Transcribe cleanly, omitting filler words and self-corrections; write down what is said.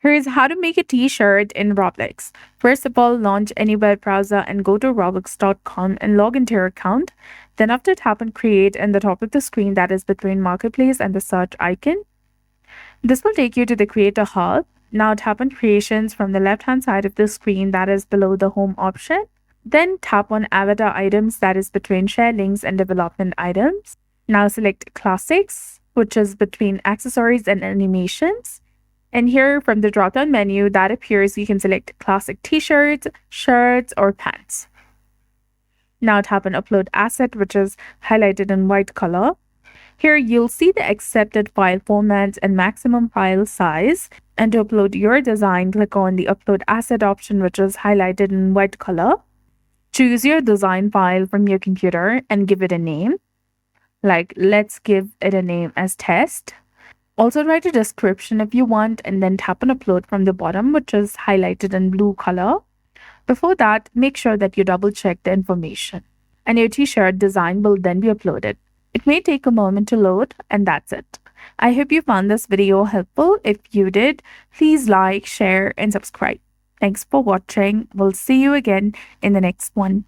Here's how to make a t-shirt in Roblox. First of all, launch any web browser and go to roblox.com and log into your account. Then after, tap on create in the top of the screen that is between marketplace and the search icon. This will take you to the creator hub. Now tap on creations from the left hand side of the screen that is below the home option. Then tap on avatar items that is between share links and development items. Now select classics, which is between accessories and animations. And here from the drop-down menu that appears, you can select classic t-shirts, shirts, or pants. Now tap on upload asset, which is highlighted in white color. Here you'll see the accepted file formats and maximum file size. And to upload your design, click on the upload asset option, which is highlighted in white color. Choose your design file from your computer and give it a name. Like, let's give it a name as test. Also write a description if you want, and then tap on upload from the bottom, which is highlighted in blue color. Before that, make sure that you double check the information, and your t-shirt design will then be uploaded. It may take a moment to load, and that's it. I hope you found this video helpful. If you did, please like, share, and subscribe. Thanks for watching. We'll see you again in the next one.